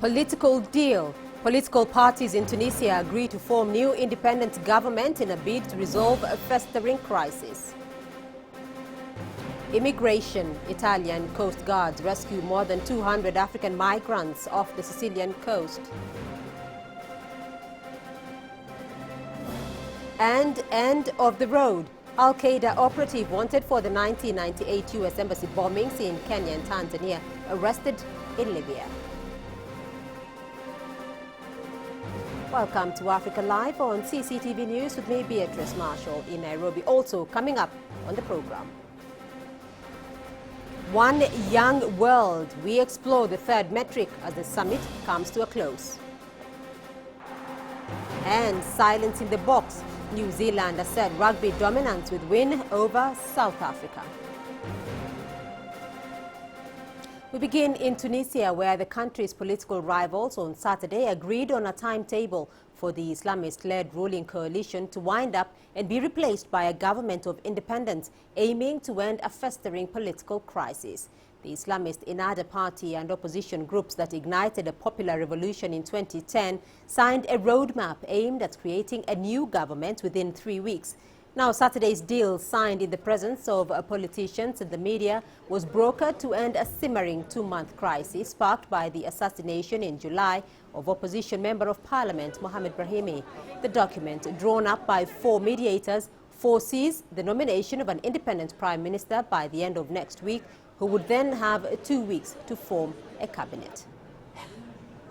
Political deal. Political parties in Tunisia agree to form new independent government in a bid to resolve a festering crisis. Immigration. Italian Coast Guards rescue more than 200 African migrants off the Sicilian coast. And end of the road. Al-Qaeda operative wanted for the 1998 U.S. Embassy bombings in Kenya and Tanzania arrested in Libya. Welcome to Africa Live on CCTV News with me, Beatrice Marshall, in Nairobi. Also coming up on the program. One young world. We explore the third metric as the summit comes to a close. And silence in the box. New Zealand assert rugby dominance with win over South Africa. We begin in Tunisia, where the country's political rivals on Saturday agreed on a timetable for the Islamist-led ruling coalition to wind up and be replaced by a government of independence aiming to end a festering political crisis. The Islamist Ennahda party and opposition groups that ignited a popular revolution in 2010 signed a roadmap aimed at creating a new government within 3 weeks. Now, Saturday's deal, signed in the presence of politicians and the media, was brokered to end a simmering 2-month crisis sparked by the assassination in July of opposition Member of Parliament Mohamed Brahimi. The document, drawn up by 4 mediators, foresees the nomination of an independent Prime Minister by the end of next week, who would then have 2 weeks to form a cabinet.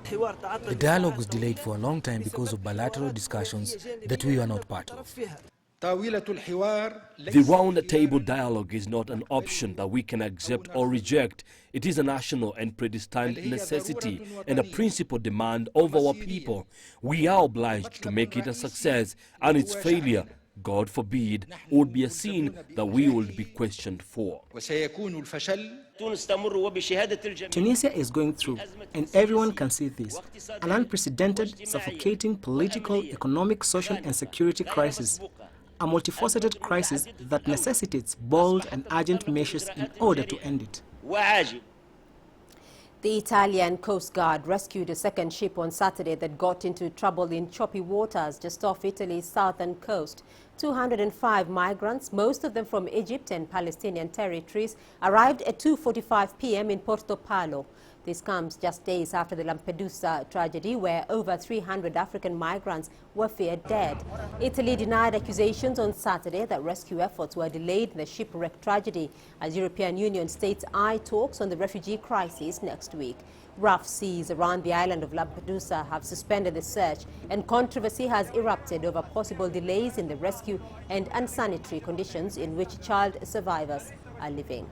The dialogue was delayed for a long time because of bilateral discussions that we were not part of. The round-table dialogue is not an option that we can accept or reject. It is a national and predestined necessity and a principal demand of our people. We are obliged to make it a success, and its failure, God forbid, would be a sin that we would be questioned for. Tunisia is going through, and everyone can see this, an unprecedented, suffocating political, economic, social and security crisis. A multifaceted crisis that necessitates bold and urgent measures in order to end it. The Italian Coast Guard rescued a second ship on Saturday that got into trouble in choppy waters just off Italy's southern coast. 205 migrants, most of them from Egypt and Palestinian territories, arrived at 2:45 p.m. in Porto Palo. This comes just days after the Lampedusa tragedy, where over 300 African migrants were feared dead. Italy denied accusations on Saturday that rescue efforts were delayed in the shipwreck tragedy, as European Union states eye talks on the refugee crisis next week. Rough seas around the island of Lampedusa have suspended the search, and controversy has erupted over possible delays in the rescue and unsanitary conditions in which child survivors are living.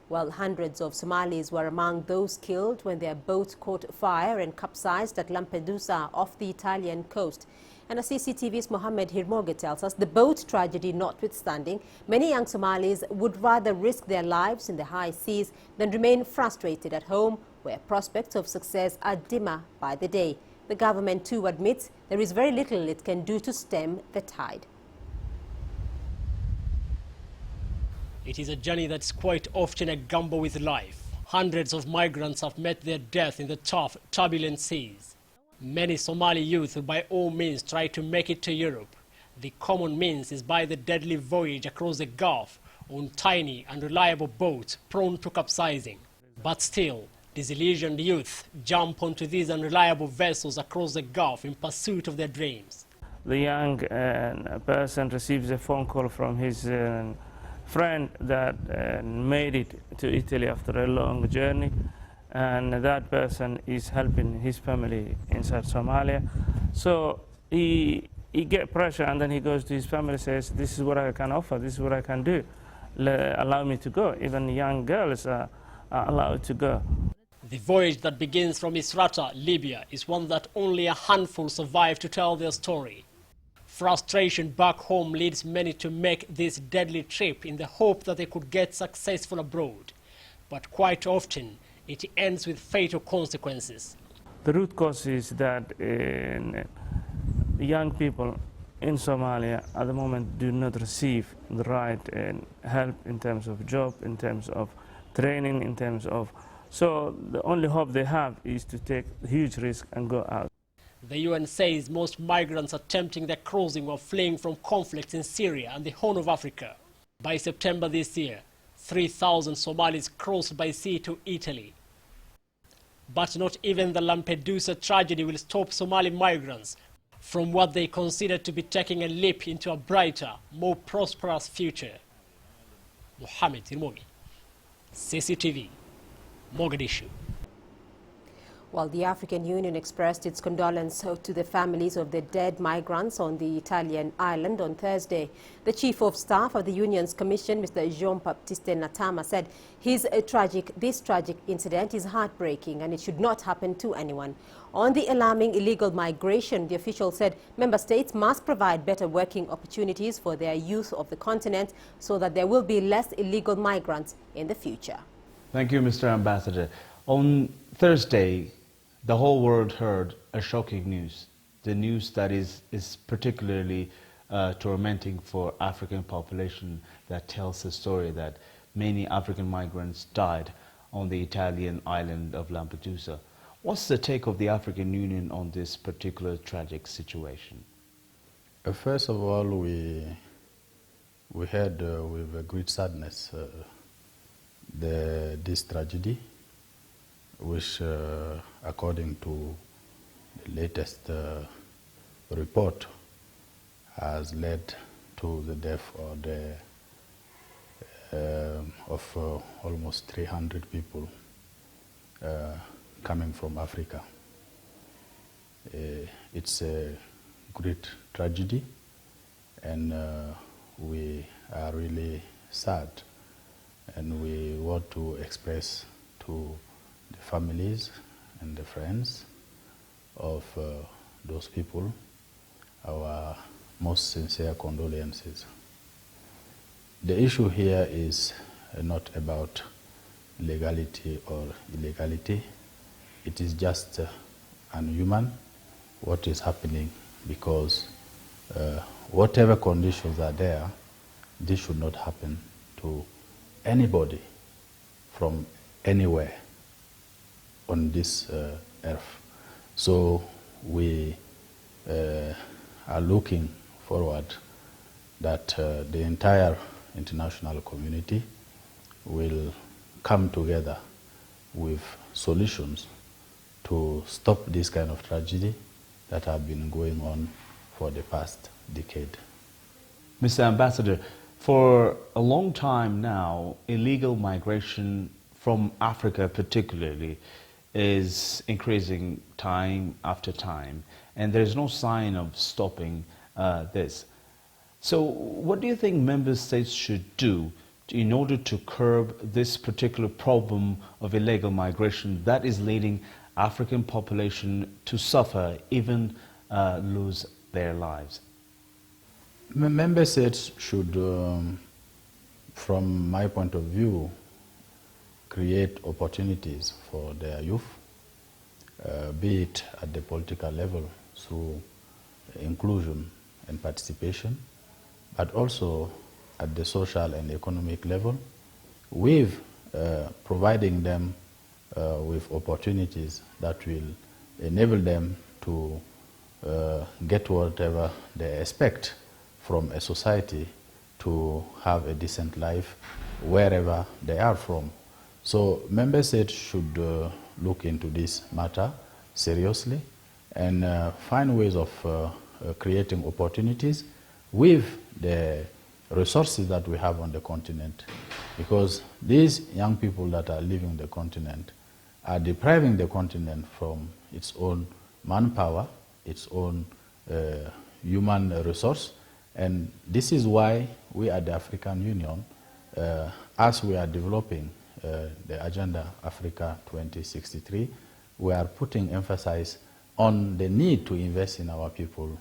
Well, hundreds of Somalis were among those killed when their boat caught fire and capsized at Lampedusa off the Italian coast. And as CCTV's Mohamed Hirmoge tells us, the boat tragedy notwithstanding, many young Somalis would rather risk their lives in the high seas than remain frustrated at home, where prospects of success are dimmer by the day. The government too admits there is very little it can do to stem the tide. It is a journey that's quite often a gamble with life. Hundreds of migrants have met their death in the tough, turbulent seas. Many Somali youth will by all means try to make it to Europe. The common means is by the deadly voyage across the Gulf on tiny, unreliable boats prone to capsizing. But still, disillusioned youth jump onto these unreliable vessels across the Gulf in pursuit of their dreams. The young person receives a phone call from his friend that made it to Italy after a long journey, and that person is helping his family inside Somalia. So he get pressure, and then he goes to his family, says, this is what I can offer, this is what I can do, allow me to go. Even young girls are allowed to go. The voyage that begins from Misrata, Libya, is one that only a handful survive to tell their story. Frustration back home leads many to make this deadly trip in the hope that they could get successful abroad. But quite often, it ends with fatal consequences. The root cause is that young people in Somalia at the moment do not receive the right help in terms of job, in terms of training, in terms of So the only hope they have is to take huge risk and go out. The UN says most migrants attempting their crossing were fleeing from conflicts in Syria and the Horn of Africa. By September this year, 3,000 Somalis crossed by sea to Italy. But not even the Lampedusa tragedy will stop Somali migrants from what they consider to be taking a leap into a brighter, more prosperous future. Mohamed Irmogi, CCTV, Mogadishu. While the African Union expressed its condolence to the families of the dead migrants on the Italian island on Thursday, the Chief of Staff of the Union's Commission, Mr. Jean-Baptiste Natama, said this tragic incident is heartbreaking and it should not happen to anyone. On the alarming illegal migration, the official said member states must provide better working opportunities for their youth of the continent so that there will be less illegal migrants in the future. Thank you, Mr. Ambassador. On Thursday, the whole world heard a shocking news. The news that is particularly tormenting for African population, that tells the story that many African migrants died on the Italian island of Lampedusa. What's the take of the African Union on this particular tragic situation? First of all, we heard with great sadness this tragedy, which, according to the latest report, has led to the death of almost 300 people coming from Africa. It's a great tragedy, and we are really sad, and we want to express to the families and the friends of those people our most sincere condolences. The issue here is not about legality or illegality. It is just unhuman what is happening, because whatever conditions are there, this should not happen to anybody from anywhere on this earth. So we are looking forward that the entire international community will come together with solutions to stop this kind of tragedy that have been going on for the past decade. Mr. Ambassador, for a long time now, illegal migration from Africa particularly is increasing time after time, and there's no sign of stopping this. So what do you think member states should do in order to curb this particular problem of illegal migration that is leading African population to suffer, even lose their lives? Member states should, from my point of view, create opportunities for their youth, be it at the political level through inclusion and participation, but also at the social and economic level, with providing them with opportunities that will enable them to get whatever they expect from a society, to have a decent life wherever they are from. So member states should look into this matter seriously and find ways of creating opportunities with the resources that we have on the continent, because these young people that are leaving the continent are depriving the continent from its own manpower, its own human resource. And this is why we at the African Union, as we are developing the Agenda Africa 2063, we are putting emphasis on the need to invest in our people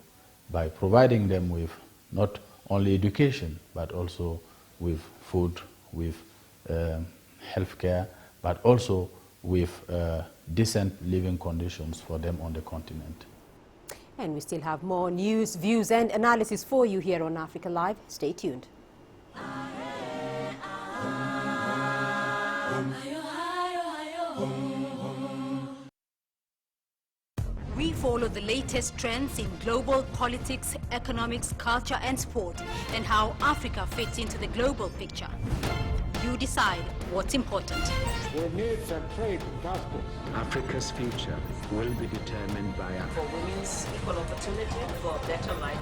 by providing them with not only education, but also with food, with healthcare, but also with decent living conditions for them on the continent. And we still have more news, views and analysis for you here on Africa Live. Stay tuned. We follow the latest trends in global politics, economics, culture and sport, and how Africa fits into the global picture. You decide what's important. We need a trade justice. Africa's future will be determined by Africa. For women's equal opportunity, for a better life.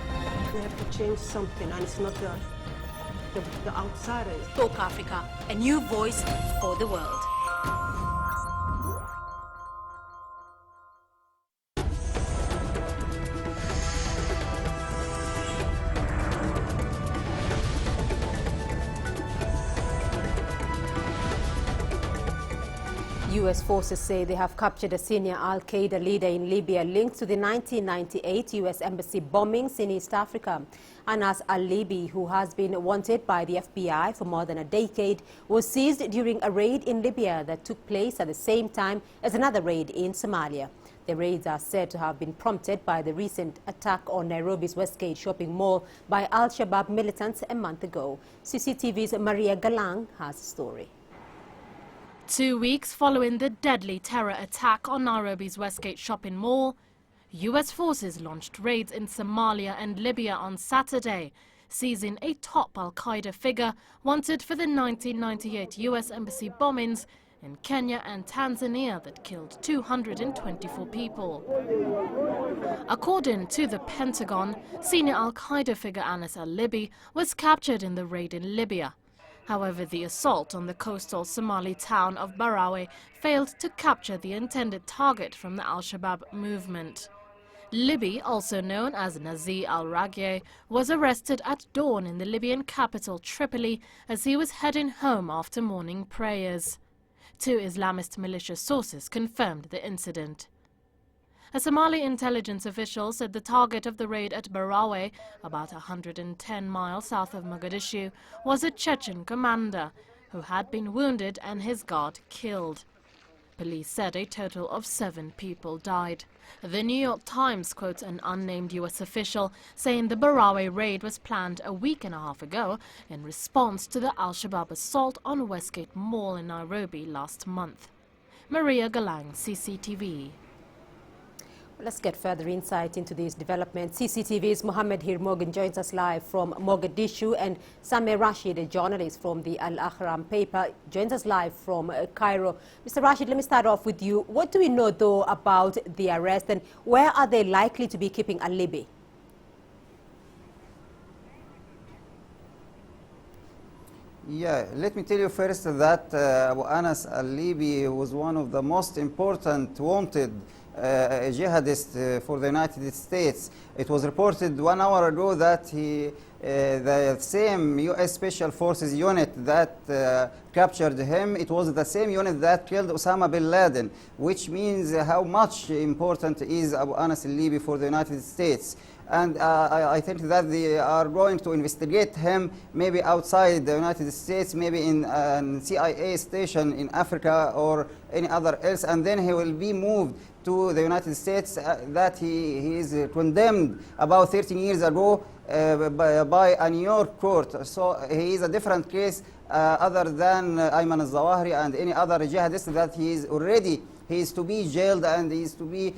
We have to change something, and it's not the outsiders. Talk Africa, a new voice for the world. U.S. forces say they have captured a senior al-Qaeda leader in Libya linked to the 1998 U.S. embassy bombings in East Africa. Anas al-Libi, who has been wanted by the FBI for more than a decade, was seized during a raid in Libya that took place at the same time as another raid in Somalia. The raids are said to have been prompted by the recent attack on Nairobi's Westgate shopping mall by al-Shabaab militants a month ago. CCTV's Maria Galang has the story. 2 weeks following the deadly terror attack on Nairobi's Westgate shopping mall, U.S. forces launched raids in Somalia and Libya on Saturday, seizing a top al-Qaeda figure wanted for the 1998 U.S. embassy bombings in Kenya and Tanzania that killed 224 people. According to the Pentagon, senior al-Qaeda figure Anas al-Libi was captured in the raid in Libya. However, the assault on the coastal Somali town of Barawe failed to capture the intended target from the al-Shabaab movement. Libi, also known as Nazi al-Raghie, was arrested at dawn in the Libyan capital Tripoli as he was heading home after morning prayers. Two Islamist militia sources confirmed the incident. A Somali intelligence official said the target of the raid at Barawe, about 110 miles south of Mogadishu, was a Chechen commander who had been wounded and his guard killed. Police said a total of 7 people died. The New York Times quotes an unnamed U.S. official saying the Barawe raid was planned a week and a half ago in response to the al-Shabaab assault on Westgate Mall in Nairobi last month. Maria Galang, CCTV. Let's get further insight into these developments. CCTV's Mohammed Hirmogan joins us live from Mogadishu, and Sameh Rashid, a journalist from the Al-Ahram paper, joins us live from Cairo. Mr. Rashid, let me start off with you. What do we know, though, about the arrest, and where are they likely to be keeping al-Libi? Yeah, let me tell you first that Abu Anas al-Libi was one of the most important wanted jihadist for the United States. It was reported 1 hour ago that the same U.S. Special Forces unit that captured him, it was the same unit that killed Osama bin Laden, which means how much important is Abu Anas al-Libi for the United States. And I think that they are going to investigate him maybe outside the United States, maybe in a CIA station in Africa or any other else, and then he will be moved to the United States that he is condemned about 13 years ago by a New York court. So he is a different case other than Ayman al-Zawahiri and any other jihadist that he is to be jailed and he is to be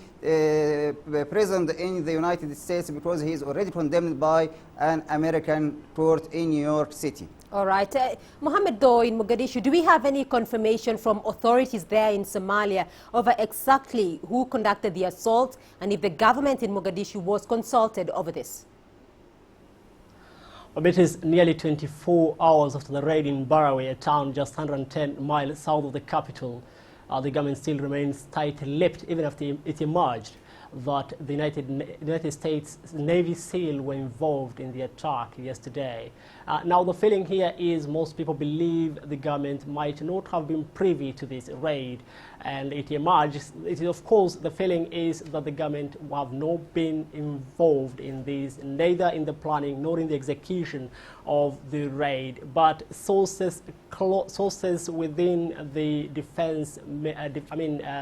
present in the United States because he is already condemned by an American court in New York City. All right. Mohammed, though, in Mogadishu, do we have any confirmation from authorities there in Somalia over exactly who conducted the assault and if the government in Mogadishu was consulted over this? It is nearly 24 hours after the raid in Barawe, a town just 110 miles south of the capital. The government still remains tight-lipped, even after it emerged that the United States Navy SEAL were involved in the attack yesterday. Now the feeling here is most people believe the government might not have been privy to this raid, and it emerges. It is, of course, the feeling is that the government have not been involved in this, neither in the planning nor in the execution of the raid. But sources within the defense,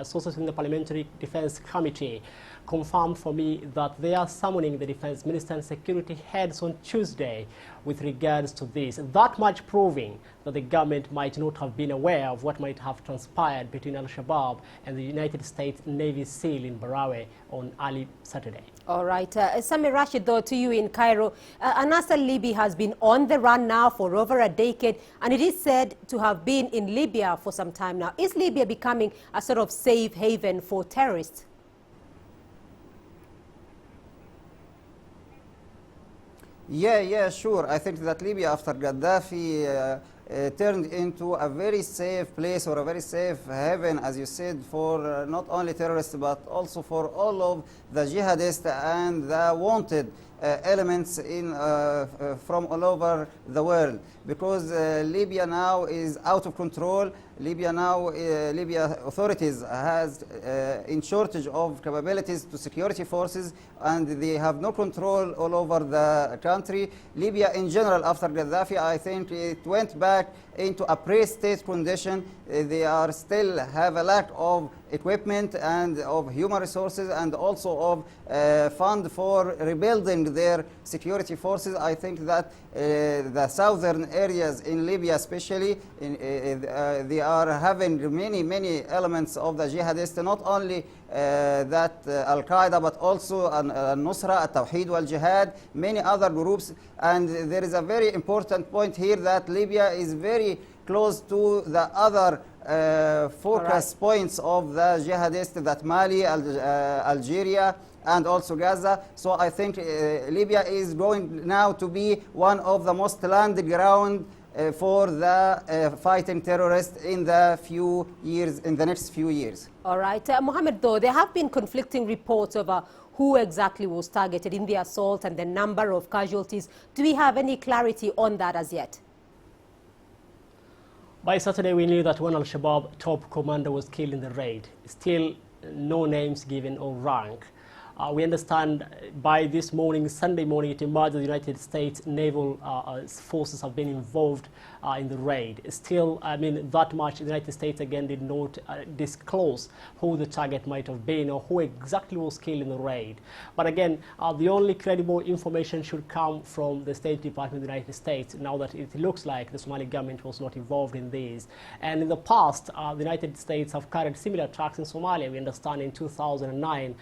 sources in the Parliamentary Defense Committee confirmed for me that they are summoning the defense minister and security heads on Tuesday with regards to this. That much proving that the government might not have been aware of what might have transpired between Al-Shabaab and the United States Navy SEAL in Barawe on early Saturday. All right. Samir Rashid, though, to you in Cairo. Anas al-Libi has been on the run now for over a decade, and it is said to have been in Libya for some time now. Is Libya becoming a sort of safe haven for terrorists? Yeah, sure. I think that Libya, after Gaddafi, turned into a very safe place or a very safe haven, as you said, for not only terrorists but also for all of the jihadists and the wanted elements from all over the world, because Libya now is out of control. Libya authorities has in shortage of capabilities to security forces, and they have no control all over the country. Libya in general, after Gaddafi, I think it went back into a pre-state condition. They are still have a lack of equipment and of human resources and also of fund for rebuilding their security forces. I think that the southern areas in Libya especially, they are having many elements of the jihadists, not only that Al-Qaeda, but also Al-Nusra, Al-Tawheed wal-Jihad, many other groups. And there is a very important point here that Libya is very close to the other focus points of the jihadists, that Mali, Algeria, and also Gaza. So I think Libya is going now to be one of the most landed ground for the fighting terrorists in the next few years. All right. Mohammed, though, there have been conflicting reports over who exactly was targeted in the assault and the number of casualties. Do we have any clarity on that as yet? By Saturday, we knew that one Al-Shabaab top commander was killed in the raid. Still, no names given or rank. We understand by this morning, Sunday morning, it emerged that the United States naval forces have been involved in the raid. Still, I mean, that much the United States again did not disclose who the target might have been or who exactly was killed in the raid. But again, the only credible information should come from the State Department of the United States, now that it looks like the Somali government was not involved in these. And in the past, the United States have carried similar attacks in Somalia. We understand in 2009,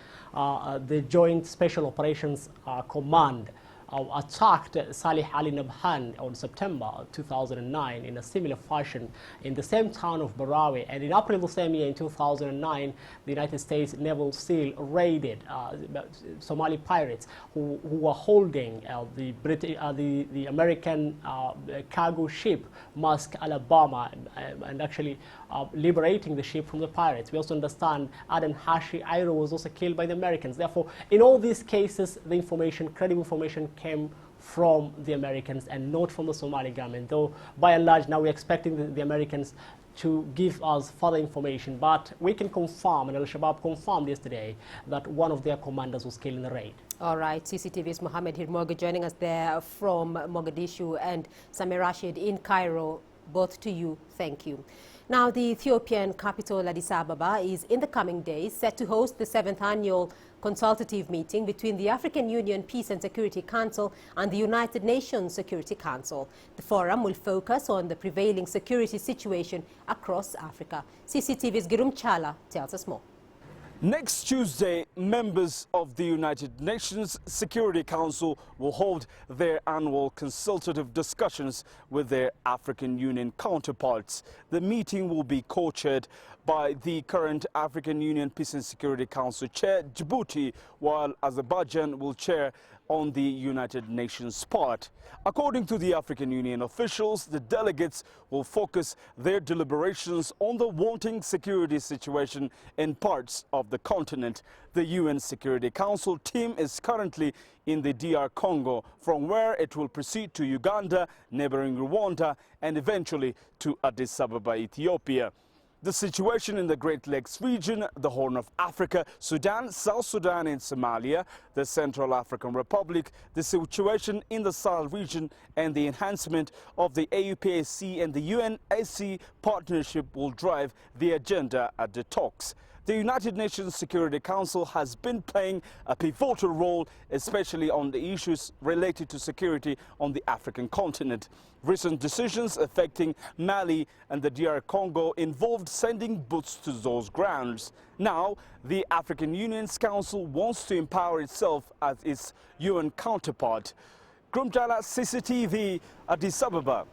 the Joint Special Operations Command attacked Salih Ali Nabhan on September 2009 in a similar fashion in the same town of Barawe. And in April the same year, in 2009, the United States Naval SEAL raided Somali pirates who were holding the American cargo ship Musk, Alabama, and actually liberating the ship from the pirates. We also understand Aden Hashi Airo was also killed by the Americans. Therefore, in all these cases, the information, credible information, came from the Americans and not from the Somali government. Though, by and large, now we're expecting the Americans to give us further information. But we can confirm, and Al-Shabaab confirmed yesterday, that one of their commanders was killed in the raid. All right, CCTV's Mohammed Hirmogi joining us there from Mogadishu, and Samir Rashid in Cairo. Both to you, thank you. Now, the Ethiopian capital, Addis Ababa, is in the coming days set to host the 7th annual consultative meeting between the African Union Peace and Security Council and the United Nations Security Council. The forum will focus on the prevailing security situation across Africa. CCTV's Girum Chala tells us more. Next Tuesday, members of the United Nations Security Council will hold their annual consultative discussions with their African Union counterparts. The meeting will be co-chaired by the current African Union Peace and Security Council Chair, Djibouti, while Azerbaijan will chair on the United Nations part. According to the African Union officials, the delegates will focus their deliberations on the wanting security situation in parts of the continent. The UN Security Council team is currently in the DR Congo, from where it will proceed to Uganda, neighboring Rwanda, and eventually to Addis Ababa, Ethiopia. The situation in the Great Lakes region, the Horn of Africa, Sudan, South Sudan and Somalia, the Central African Republic, the situation in the Sahel region and the enhancement of the AUPAC and the UNSC partnership will drive the agenda at the talks. The United Nations Security Council has been playing a pivotal role, especially on the issues related to security on the African continent. Recent decisions affecting Mali and the DR Congo involved sending boots to those grounds. Now, the African Union's Council wants to empower itself as its UN counterpart. Grumjala CCTV, Addis Ababa,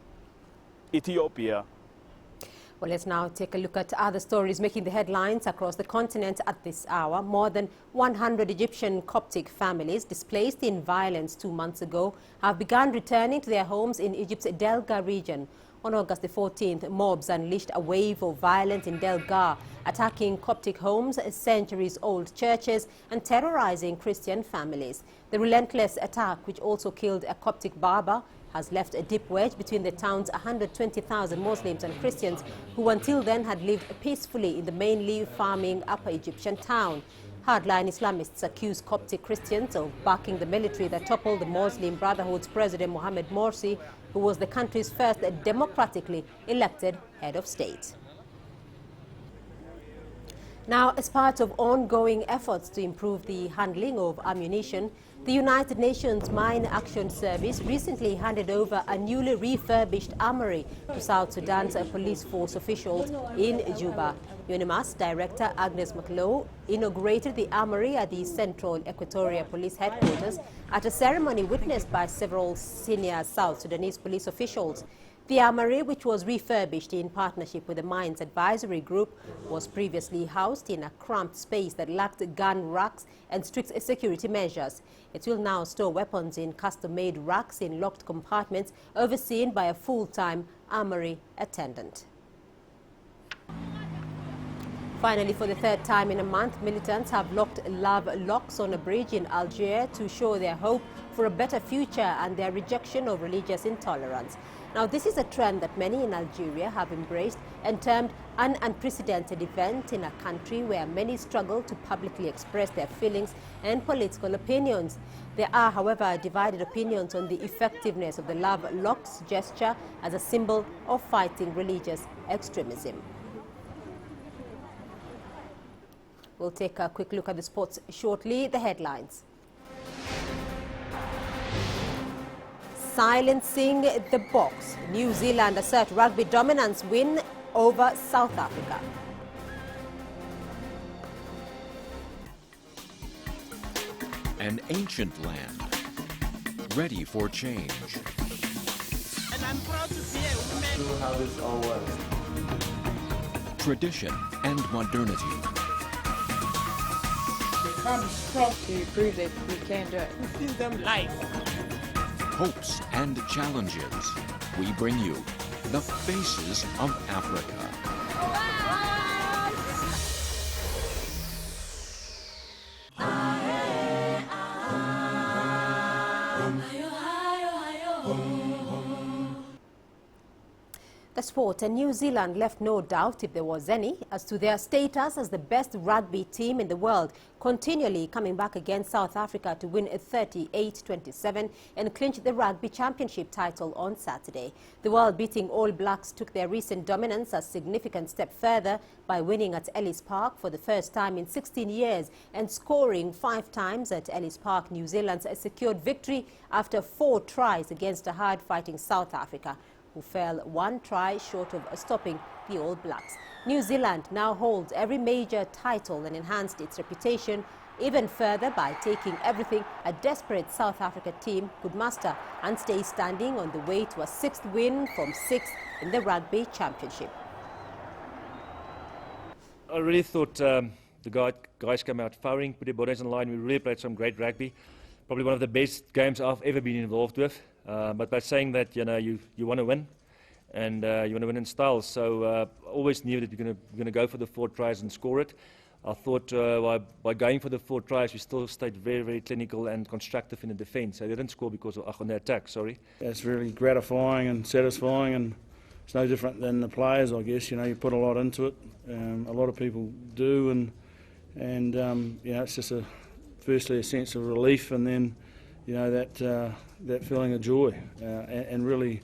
Ethiopia. Well, let's now take a look at other stories making the headlines across the continent at this hour. More than 100 Egyptian Coptic families displaced in violence 2 months ago have begun returning to their homes in Egypt's Delga region. On August the 14th, mobs unleashed a wave of violence in Delga, attacking Coptic homes, centuries-old churches, and terrorizing Christian families. The relentless attack, which also killed a Coptic barber, has left a deep wedge between the town's 120,000 Muslims and Christians who until then had lived peacefully in the mainly farming Upper Egyptian town. Hardline Islamists accuse Coptic Christians of backing the military that toppled the Muslim Brotherhood's President Mohamed Morsi, who was the country's first democratically elected head of state. Now, as part of ongoing efforts to improve the handling of ammunition, the United Nations Mine Action Service recently handed over a newly refurbished armory to South Sudan's police force officials in Juba. UNIMAS Director Agnes McLeod inaugurated the armory at the Central Equatoria Police Headquarters at a ceremony witnessed by several senior South Sudanese police officials. The armory, which was refurbished in partnership with the Mines Advisory Group, was previously housed in a cramped space that lacked gun racks and strict security measures. It will now store weapons in custom-made racks in locked compartments overseen by a full-time armory attendant. Finally, for the third time in a month, militants have locked love locks on a bridge in Algeria to show their hope for a better future and their rejection of religious intolerance. Now, this is a trend that many in Algeria have embraced and termed an unprecedented event in a country where many struggle to publicly express their feelings and political opinions. There are, however, divided opinions on the effectiveness of the love locks gesture as a symbol of fighting religious extremism. We'll take a quick look at the sports shortly. The headlines. Silencing the box. New Zealand assert rugby dominance win over South Africa. An ancient land, ready for change. And I'm proud to be a woman. How this all works. Tradition and modernity. We can't be strong to prove that we can do it. We feel them life. Hopes and challenges. We bring you the faces of Africa. The sport, and New Zealand left no doubt, if there was any, as to their status as the best rugby team in the world, continually coming back against South Africa to win 38-27 and clinch the Rugby Championship title on Saturday. The world-beating All Blacks took their recent dominance a significant step further by winning at Ellis Park for the first time in 16 years and scoring 5 times at Ellis Park. New Zealand's secured victory after 4 tries against a hard-fighting South Africa, who fell 1 try short of stopping the All Blacks. New Zealand now holds every major title and enhanced its reputation even further by taking everything a desperate South Africa team could muster and stay standing on the way to a 6th win from 6 in the Rugby Championship. I really thought the guys came out firing, put their bodies on the line. We really played some great rugby. Probably one of the best games I've ever been involved with. But by saying that, you know, you want to win, and you want to win in style. So always knew that you're going to go for the 4 tries and score it. I thought by going for the 4 tries, we still stayed very, very clinical and constructive in the defence. So they didn't score because of on the attack. Sorry. It's really gratifying and satisfying, and it's no different than the players, I guess. You know, you put a lot into it. A lot of people do, and you know, it's just firstly a sense of relief, and then, you know, that feeling of joy, and really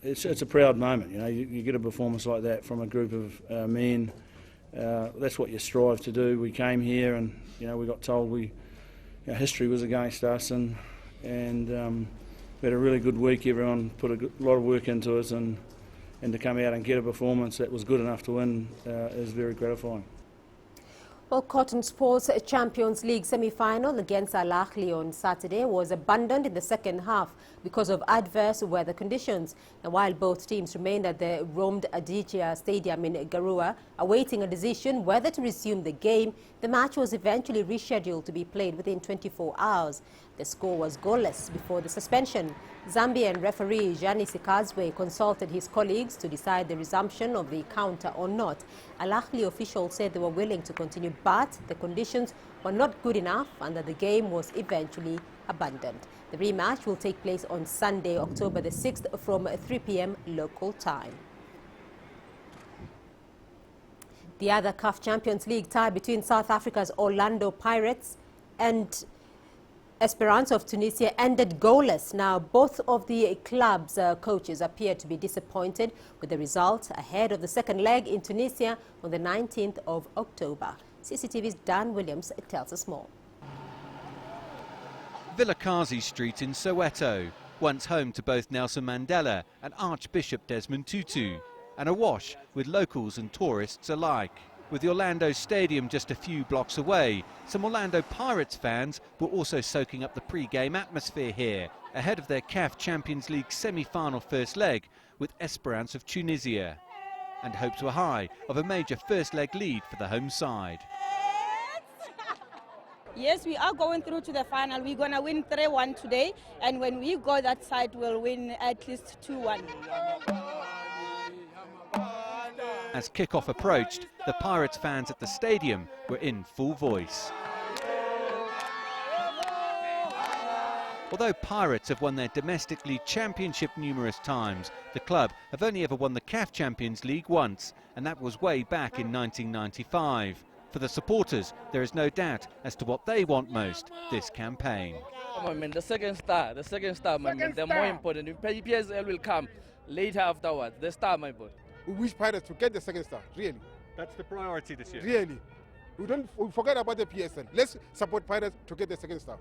it's a proud moment. You know, you get a performance like that from a group of men That's what you strive to do. We came here and, you know, we got told history was against us, and we had a really good week. Everyone put a lot of work into it, and to come out and get a performance that was good enough to win is very gratifying. Well, Cotton Sports Champions League semi-final against Al Ahly on Saturday was abandoned in the second half because of adverse weather conditions. And while both teams remained at the Romed Aditya Stadium in Garua, awaiting a decision whether to resume the game, the match was eventually rescheduled to be played within 24 hours. The score was goalless before the suspension. Zambian referee Gianni Sikazwe consulted his colleagues to decide the resumption of the encounter or not. Al Ahly officials said they were willing to continue, but the conditions were not good enough and that the game was eventually abandoned. The rematch will take place on Sunday, October the 6th from 3 p.m. local time. The other CAF Champions League tie between South Africa's Orlando Pirates and Esperance of Tunisia ended goalless. Now, both of the club's coaches appear to be disappointed with the result ahead of the second leg in Tunisia on the 19th of October. CCTV's Dan Williams tells us more. Vilakazi Street in Soweto, once home to both Nelson Mandela and Archbishop Desmond Tutu, and awash with locals and tourists alike. With the Orlando Stadium just a few blocks away, some Orlando Pirates fans were also soaking up the pre-game atmosphere here, ahead of their CAF Champions League semi-final first leg with Esperance of Tunisia. And hopes were high of a major first leg lead for the home side. Yes, we are going through to the final. We're going to win 3-1 today, and when we go that side, we'll win at least 2-1. As kick-off approached, the Pirates fans at the stadium were in full voice. Although Pirates have won their domestic league championship numerous times, the club have only ever won the CAF Champions League once, and that was way back in 1995. For the supporters, there is no doubt as to what they want most this campaign. The second star, my man, the more important. PSL will come later afterwards. The star, my boy. We wish Pirates to get the second star, really. That's the priority this year. Really. We forget about the PSL. Let's support Pirates to get the second star.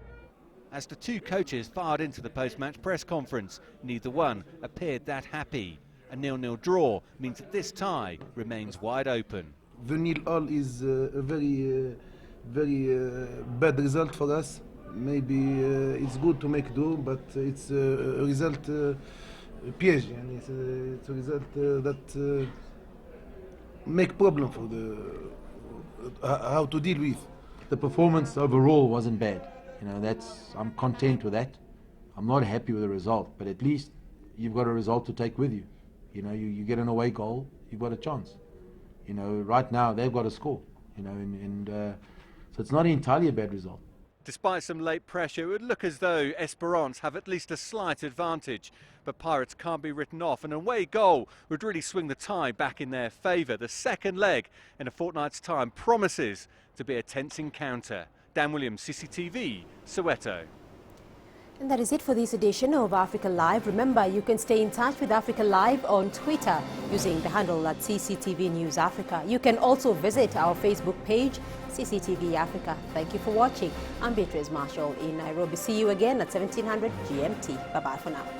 As the two coaches fired into the post-match press conference, neither one appeared that happy. A 0-0 draw means that this tie remains wide open. The 0-0 is a very bad result for us. Maybe it's good to make do, but it's a result piège, and it's a result that make problem for the how to deal with. The performance overall wasn't bad. You know, I'm content with that. I'm not happy with the result, but at least you've got a result to take with you. You know, you get an away goal, you've got a chance. You know, right now they've got a score. You know, so it's not entirely a bad result. Despite some late pressure, it would look as though Esperance have at least a slight advantage. But Pirates can't be written off. An away goal would really swing the tie back in their favour. The second leg in a fortnight's time promises to be a tense encounter. Dan Williams, CCTV, Soweto. And that is it for this edition of Africa Live. Remember, you can stay in touch with Africa Live on Twitter using the handle at CCTV News Africa. You can also visit our Facebook page, CCTV Africa. Thank you for watching. I'm Beatrice Marshall in Nairobi. See you again at 1700 GMT. Bye-bye for now.